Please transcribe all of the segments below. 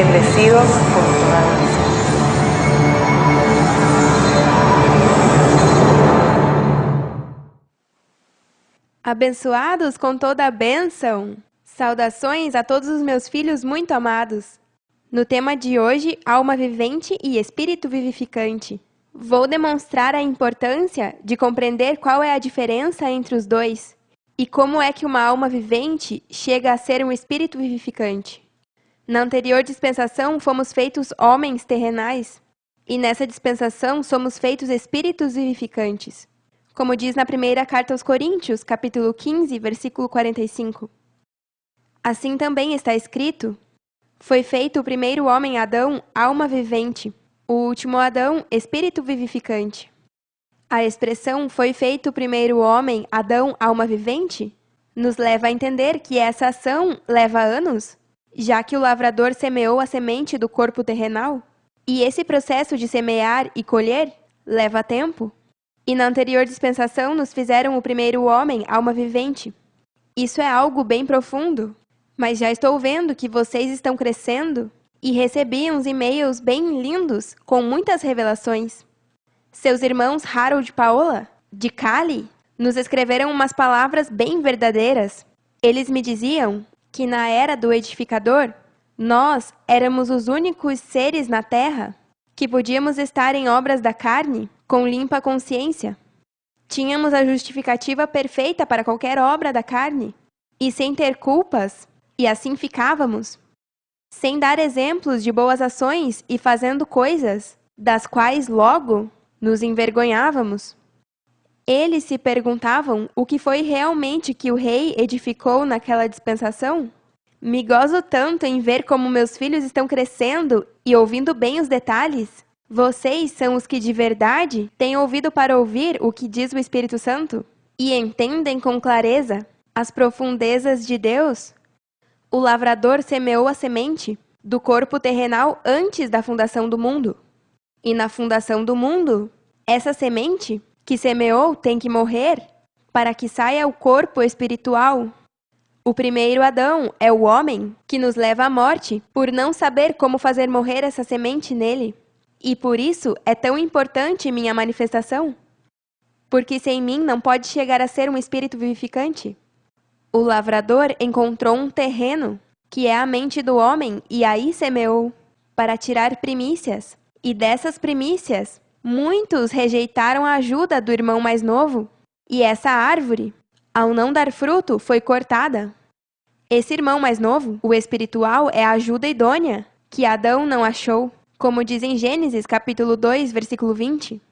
bendecidos por todas las naciones. Abençoados com toda a bênção! Saudações a todos os meus filhos muito amados! No tema de hoje, alma vivente e espírito vivificante. Vou demonstrar a importância de compreender qual é a diferença entre os dois e como é que uma alma vivente chega a ser um espírito vivificante. Na anterior dispensação, fomos feitos homens terrenais e nessa dispensação somos feitos espíritos vivificantes. Como diz na primeira carta aos Coríntios, capítulo 15, versículo 45. Assim também está escrito: foi feito o primeiro homem Adão, alma vivente, o último Adão, espírito vivificante. A expressão foi feito o primeiro homem Adão, alma vivente, nos leva a entender que essa ação leva anos, já que o lavrador semeou a semente do corpo terrenal, e esse processo de semear e colher leva tempo. E na anterior dispensação nos fizeram o primeiro homem, alma vivente. Isso é algo bem profundo, mas já estou vendo que vocês estão crescendo e recebi uns e-mails bem lindos com muitas revelações. Seus irmãos Harold e Paola, de Cali, nos escreveram umas palavras bem verdadeiras. Eles me diziam que na era do edificador, nós éramos os únicos seres na Terra que podíamos estar em obras da carne com limpa consciência. Tínhamos a justificativa perfeita para qualquer obra da carne, e sem ter culpas, e assim ficávamos, sem dar exemplos de boas ações e fazendo coisas das quais logo nos envergonhávamos. Eles se perguntavam o que foi realmente que o rei edificou naquela dispensação. Me gozo tanto em ver como meus filhos estão crescendo e ouvindo bem os detalhes. Vocês são os que de verdade têm ouvido para ouvir o que diz o Espírito Santo e entendem com clareza as profundezas de Deus. O lavrador semeou a semente do corpo terrenal antes da fundação do mundo. E na fundação do mundo, essa semente que semeou tem que morrer para que saia o corpo espiritual. O primeiro Adão é o homem que nos leva à morte por não saber como fazer morrer essa semente nele. E por isso é tão importante minha manifestação. Porque sem mim não pode chegar a ser um espírito vivificante. O lavrador encontrou um terreno, que é a mente do homem, e aí semeou, para tirar primícias. E dessas primícias, muitos rejeitaram a ajuda do irmão mais novo. E essa árvore, ao não dar fruto, foi cortada. Esse irmão mais novo, o espiritual, é a ajuda idônea, que Adão não achou, como diz em Gênesis, capítulo 2, versículo 20.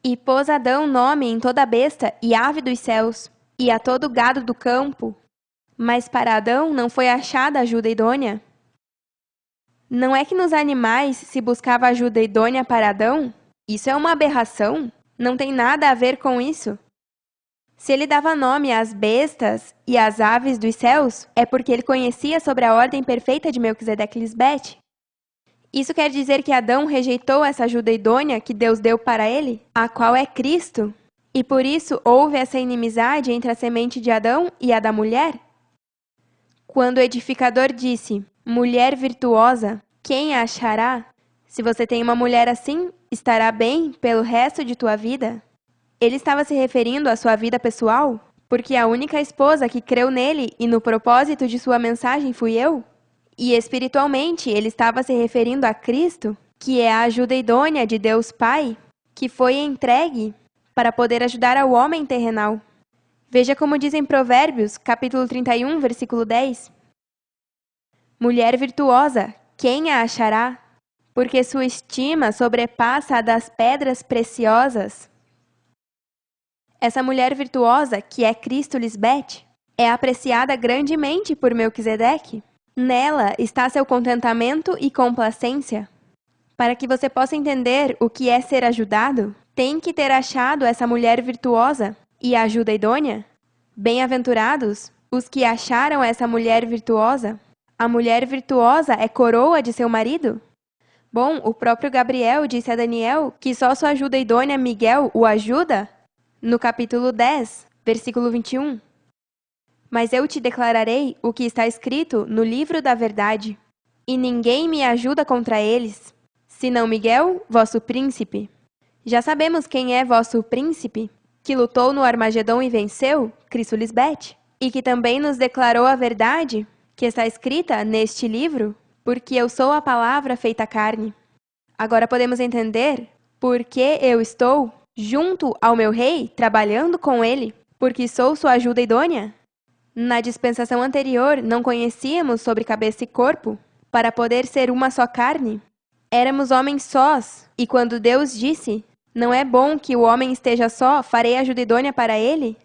E pôs Adão nome em toda besta e ave dos céus, e a todo gado do campo. Mas para Adão não foi achada ajuda idônea. Não é que nos animais se buscava ajuda idônea para Adão? Isso é uma aberração. Não tem nada a ver com isso. Se ele dava nome às bestas e às aves dos céus, é porque ele conhecia sobre a ordem perfeita de Melquisedeque Lisbete. Isso quer dizer que Adão rejeitou essa ajuda idônea que Deus deu para ele, a qual é Cristo, e por isso houve essa inimizade entre a semente de Adão e a da mulher? Quando o edificador disse, mulher virtuosa, quem a achará? Se você tem uma mulher assim, estará bem pelo resto de tua vida? Ele estava se referindo à sua vida pessoal? Porque a única esposa que creu nele e no propósito de sua mensagem fui eu? E espiritualmente, ele estava se referindo a Cristo, que é a ajuda idônea de Deus Pai, que foi entregue para poder ajudar ao homem terrenal. Veja como diz em Provérbios, capítulo 31, versículo 10. Mulher virtuosa, quem a achará? Porque sua estima sobrepassa a das pedras preciosas. Essa mulher virtuosa, que é Cristo Lisbete, é apreciada grandemente por Melquisedeque. Nela está seu contentamento e complacência. Para que você possa entender o que é ser ajudado, tem que ter achado essa mulher virtuosa e a ajuda idônea. Bem-aventurados os que acharam essa mulher virtuosa. A mulher virtuosa é coroa de seu marido? Bom, o próprio Gabriel disse a Daniel que só sua ajuda idônea Miguel o ajuda, no capítulo 10, versículo 21. Mas eu te declararei o que está escrito no livro da verdade. e ninguém me ajuda contra eles, senão Miguel, vosso príncipe. Já sabemos quem é vosso príncipe, que lutou no Armagedon e venceu, Cristo Lisbeth, e que também nos declarou a verdade, que está escrita neste livro, porque eu sou a palavra feita carne. Agora podemos entender por que eu estou junto ao meu rei, trabalhando com ele, porque sou sua ajuda idônea? Na dispensação anterior, não conhecíamos sobre cabeça e corpo, para poder ser uma só carne. Éramos homens sós, e quando Deus disse, não é bom que o homem esteja só, farei ajuda idônea para ele?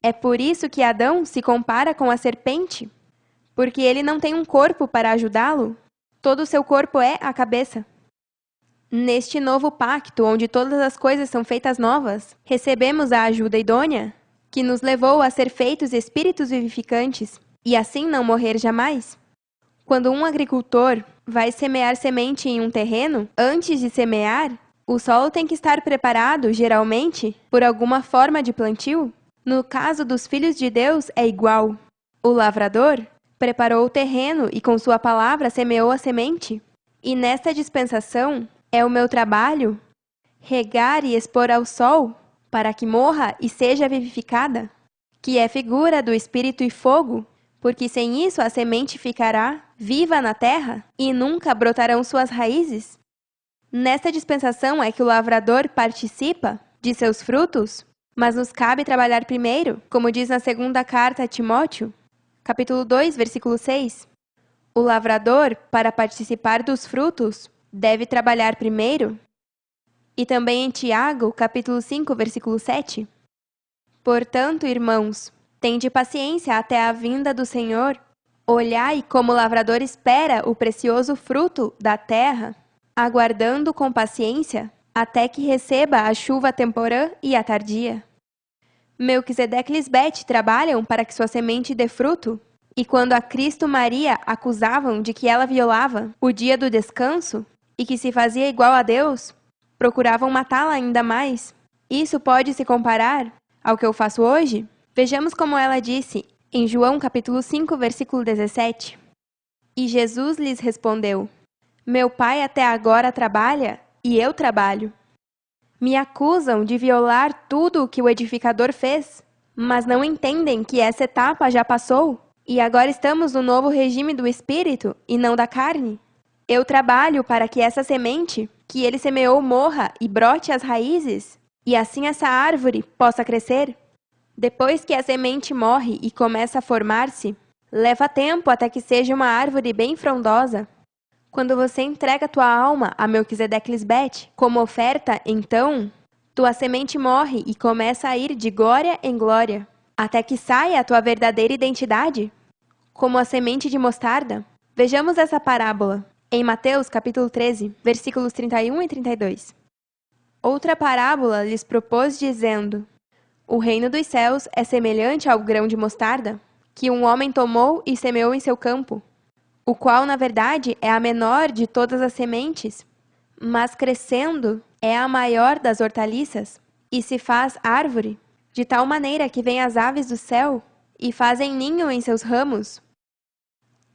É por isso que Adão se compara com a serpente, porque ele não tem um corpo para ajudá-lo, todo o seu corpo é a cabeça. Neste novo pacto, onde todas as coisas são feitas novas, recebemos a ajuda idônea, que nos levou a ser feitos espíritos vivificantes, e assim não morrer jamais. Quando um agricultor vai semear semente em um terreno, antes de semear, o solo tem que estar preparado, geralmente, por alguma forma de plantio. No caso dos filhos de Deus, é igual. O lavrador preparou o terreno e com sua palavra semeou a semente. E nesta dispensação, é o meu trabalho regar e expor ao sol, para que morra e seja vivificada, que é figura do espírito e fogo, porque sem isso a semente ficará viva na terra e nunca brotarão suas raízes. Nesta dispensação é que o lavrador participa de seus frutos, mas nos cabe trabalhar primeiro, como diz na segunda carta a Timóteo, capítulo 2, versículo 6. O lavrador, para participar dos frutos, deve trabalhar primeiro. E também em Tiago, capítulo 5, versículo 7. Portanto, irmãos, tende paciência até a vinda do Senhor. Olhai como o lavrador espera o precioso fruto da terra, aguardando com paciência até que receba a chuva temporã e a tardia. Melquisedeque e Lisbete trabalham para que sua semente dê fruto, e quando a Cristo Maria acusavam de que ela violava o dia do descanso e que se fazia igual a Deus, procuravam matá-la ainda mais. Isso pode se comparar ao que eu faço hoje? Vejamos como ela disse em João capítulo 5, versículo 17. E Jesus lhes respondeu: Meu Pai até agora trabalha e eu trabalho. Me acusam de violar tudo o que o edificador fez, mas não entendem que essa etapa já passou e agora estamos no novo regime do espírito e não da carne. Eu trabalho para que essa semente que ele semeou morra e brote as raízes, e assim essa árvore possa crescer. Depois que a semente morre e começa a formar-se, leva tempo até que seja uma árvore bem frondosa. Quando você entrega tua alma a Melquisedeque e Lisbete como oferta, então, tua semente morre e começa a ir de glória em glória, até que saia a tua verdadeira identidade, como a semente de mostarda. Vejamos essa parábola em Mateus capítulo 13, versículos 31 e 32. Outra parábola lhes propôs dizendo: O reino dos céus é semelhante ao grão de mostarda, que um homem tomou e semeou em seu campo, o qual, na verdade, é a menor de todas as sementes, mas crescendo é a maior das hortaliças, e se faz árvore, de tal maneira que vêm as aves do céu e fazem ninho em seus ramos.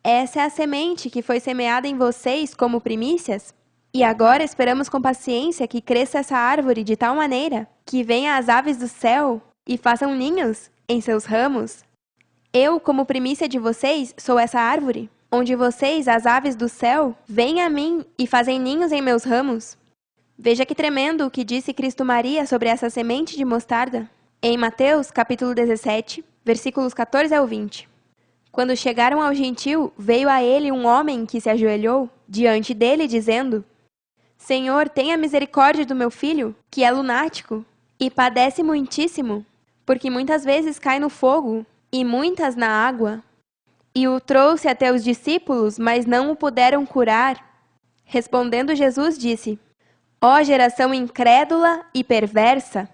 Essa é a semente que foi semeada em vocês como primícias, e agora esperamos com paciência que cresça essa árvore de tal maneira que venham as aves do céu e façam ninhos em seus ramos. Eu, como primícia de vocês, sou essa árvore, onde vocês, as aves do céu, vêm a mim e fazem ninhos em meus ramos. Veja que tremendo o que disse Cristo Maria sobre essa semente de mostarda. Em Mateus, capítulo 17, versículos 14 ao 20. Quando chegaram ao gentil, veio a ele um homem que se ajoelhou diante dele, dizendo: Senhor, tenha misericórdia do meu filho, que é lunático, e padece muitíssimo, porque muitas vezes cai no fogo, e muitas na água. E o trouxe até os discípulos, mas não o puderam curar. Respondendo Jesus, disse: Ó geração incrédula e perversa,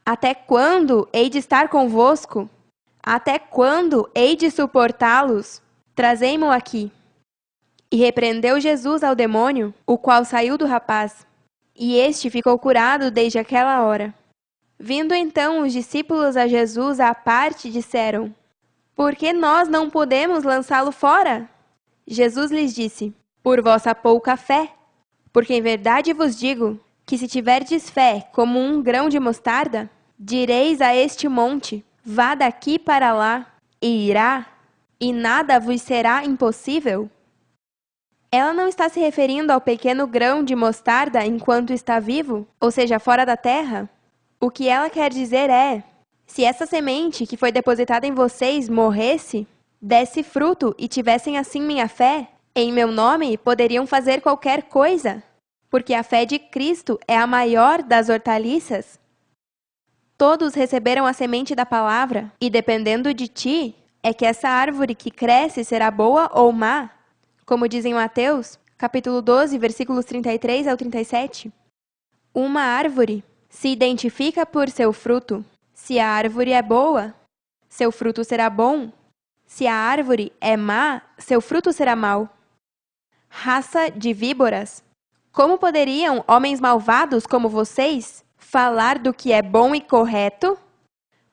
até quando hei de estar convosco? Até quando hei de suportá-los? Trazei-mo aqui. E repreendeu Jesus ao demônio, o qual saiu do rapaz, e este ficou curado desde aquela hora. Vindo então os discípulos a Jesus à parte, disseram: Por que nós não podemos lançá-lo fora? Jesus lhes disse: por vossa pouca fé. Porque em verdade vos digo que se tiverdes fé como um grão de mostarda, direis a este monte, vá daqui para lá, e irá, e nada vos será impossível. Ela não está se referindo ao pequeno grão de mostarda enquanto está vivo, ou seja, fora da terra. O que ela quer dizer é, se essa semente que foi depositada em vocês morresse, desse fruto e tivessem assim minha fé, em meu nome poderiam fazer qualquer coisa, porque a fé de Cristo é a maior das hortaliças. Todos receberam a semente da palavra, e dependendo de ti, é que essa árvore que cresce será boa ou má. Como diz em Mateus, capítulo 12, versículos 33 ao 37. Uma árvore se identifica por seu fruto. Se a árvore é boa, seu fruto será bom. Se a árvore é má, seu fruto será mau. Raça de víboras! Como poderiam homens malvados como vocês falar do que é bom e correto?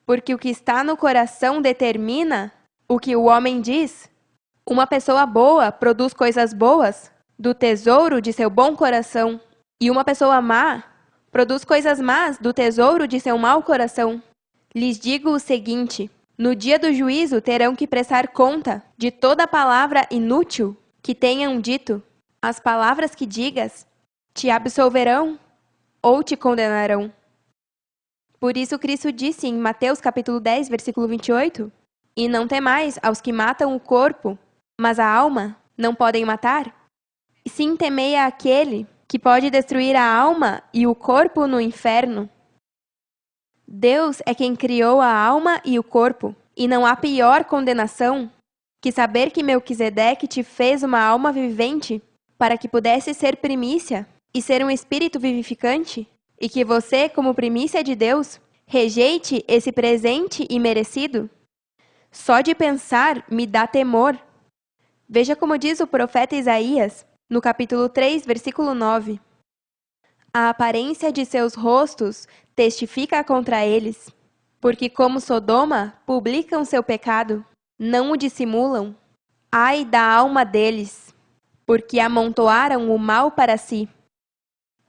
Porque o que está no coração determina o que o homem diz. Uma pessoa boa produz coisas boas do tesouro de seu bom coração, e uma pessoa má produz coisas más do tesouro de seu mau coração. Lhes digo o seguinte: no dia do juízo terão que prestar conta de toda palavra inútil que tenham dito. As palavras que digas te absolverão ou te condenarão. Por isso Cristo disse em Mateus capítulo 10, versículo 28, e não temais aos que matam o corpo, mas a alma não podem matar? E sim temei àquele que pode destruir a alma e o corpo no inferno. Deus é quem criou a alma e o corpo, e não há pior condenação que saber que Melquisedeque te fez uma alma vivente para que pudesse ser primícia e ser um espírito vivificante, e que você, como primícia de Deus, rejeite esse presente imerecido? Só de pensar me dá temor. Veja como diz o profeta Isaías, no capítulo 3, versículo 9. A aparência de seus rostos testifica contra eles, porque como Sodoma publicam seu pecado, não o dissimulam. Ai da alma deles, porque amontoaram o mal para si.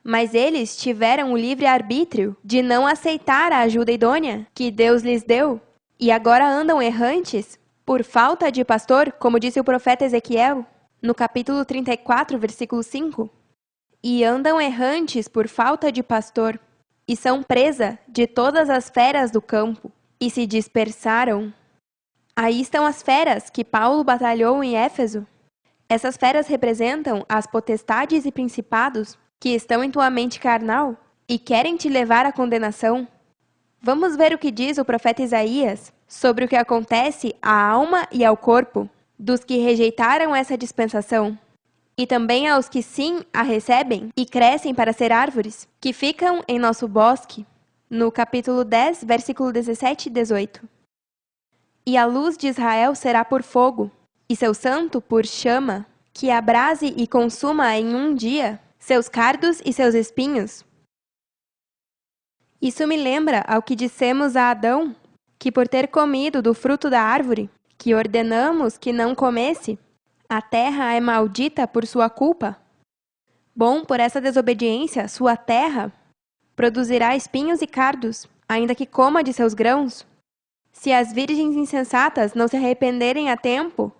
Mas eles tiveram o livre-arbítrio de não aceitar a ajuda idônea que Deus lhes deu, e agora andam errantes por falta de pastor, como disse o profeta Ezequiel, no capítulo 34, versículo 5. E andam errantes por falta de pastor, e são presa de todas as feras do campo, e se dispersaram. Aí estão as feras que Paulo batalhou em Éfeso. Essas feras representam as potestades e principados que estão em tua mente carnal e querem te levar à condenação. Vamos ver o que diz o profeta Isaías sobre o que acontece à alma e ao corpo dos que rejeitaram essa dispensação, e também aos que sim a recebem e crescem para ser árvores, que ficam em nosso bosque, no capítulo 10, versículo 17 e 18. E a luz de Israel será por fogo, e seu santo por chama, que abrase e consuma em um dia seus cardos e seus espinhos. Isso me lembra ao que dissemos a Adão, que por ter comido do fruto da árvore, que ordenamos que não comesse, a terra é maldita por sua culpa. Bom, por essa desobediência, sua terra produzirá espinhos e cardos, ainda que coma de seus grãos. Se as virgens insensatas não se arrependerem a tempo,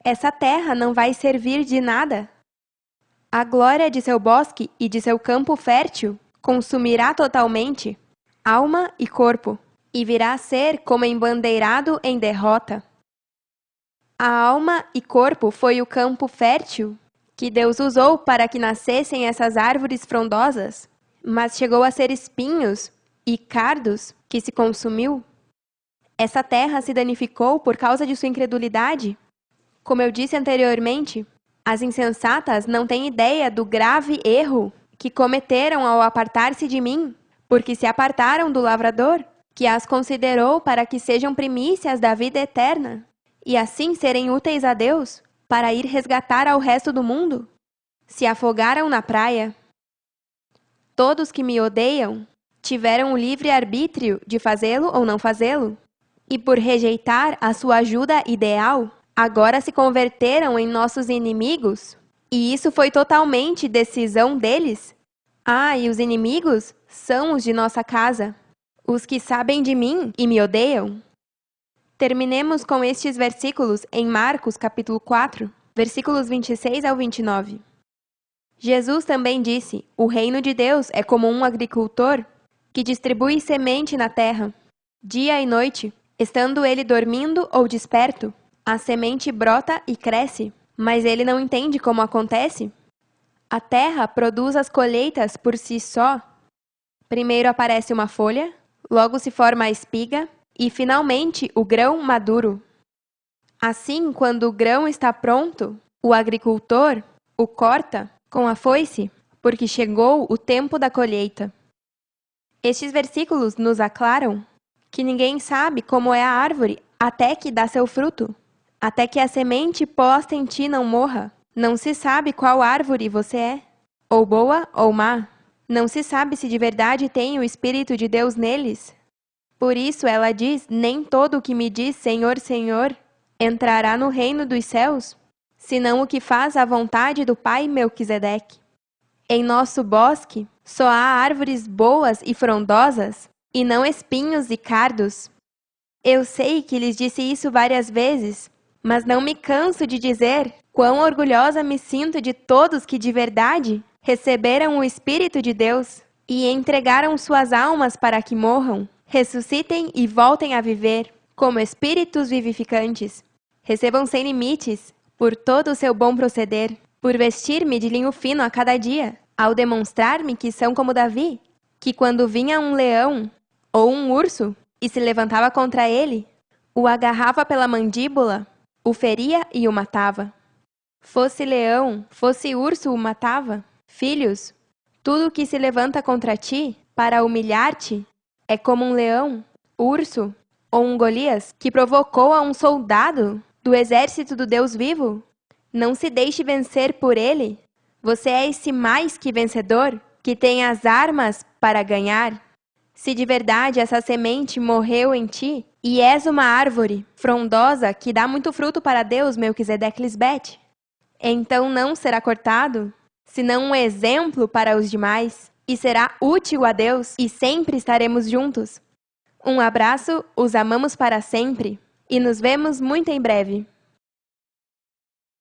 essa terra não vai servir de nada. A glória de seu bosque e de seu campo fértil consumirá totalmente alma e corpo, e virá a ser como embandeirado em derrota. A alma e corpo foi o campo fértil que Deus usou para que nascessem essas árvores frondosas, mas chegou a ser espinhos e cardos que se consumiu. Essa terra se danificou por causa de sua incredulidade. Como eu disse anteriormente, as insensatas não têm ideia do grave erro que cometeram ao apartar-se de mim, porque se apartaram do lavrador, que as considerou para que sejam primícias da vida eterna, e assim serem úteis a Deus para ir resgatar ao resto do mundo. Se afogaram na praia. Todos que me odeiam tiveram o livre arbítrio de fazê-lo ou não fazê-lo, e por rejeitar a sua ajuda ideal, agora se converteram em nossos inimigos E isso foi totalmente decisão deles? Ah, e os inimigos são os de nossa casa, os que sabem de mim e me odeiam. Terminemos com estes versículos em Marcos, capítulo 4, versículos 26 ao 29. Jesus também disse: o reino de Deus é como um agricultor que distribui semente na terra. Dia e noite, estando ele dormindo ou desperto, a semente brota e cresce, mas ele não entende como acontece. A terra produz as colheitas por si só. Primeiro aparece uma folha, logo se forma a espiga e, finalmente, o grão maduro. Assim, quando o grão está pronto, o agricultor o corta com a foice, porque chegou o tempo da colheita. Estes versículos nos aclaram que ninguém sabe como é a árvore até que dá seu fruto, até que a semente posta em ti não morra. Não se sabe qual árvore você é, ou boa ou má. Não se sabe se de verdade tem o Espírito de Deus neles. Por isso ela diz: nem todo o que me diz Senhor, Senhor, entrará no reino dos céus, senão o que faz a vontade do Pai Melquisedeque. Em nosso bosque só há árvores boas e frondosas, e não espinhos e cardos. Eu sei que lhes disse isso várias vezes, mas não me canso de dizer quão orgulhosa me sinto de todos que de verdade receberam o Espírito de Deus e entregaram suas almas para que morram, ressuscitem e voltem a viver como espíritos vivificantes. Recebam sem limites por todo o seu bom proceder, por vestir-me de linho fino a cada dia, ao demonstrar-me que são como Davi, que quando vinha um leão ou um urso e se levantava contra ele, o agarrava pela mandíbula, o feria e o matava. Fosse leão, fosse urso, o matava. Filhos, tudo que se levanta contra ti para humilhar-te é como um leão, urso ou um Golias que provocou a um soldado do exército do Deus vivo. Não se deixe vencer por ele. Você é esse mais que vencedor, que tem as armas para ganhar. Se de verdade essa semente morreu em ti, e és uma árvore frondosa que dá muito fruto para Deus, Melquisedeque Lisbete, então não será cortado, senão um exemplo para os demais, e será útil a Deus, e sempre estaremos juntos. Um abraço, os amamos para sempre, e nos vemos muito em breve.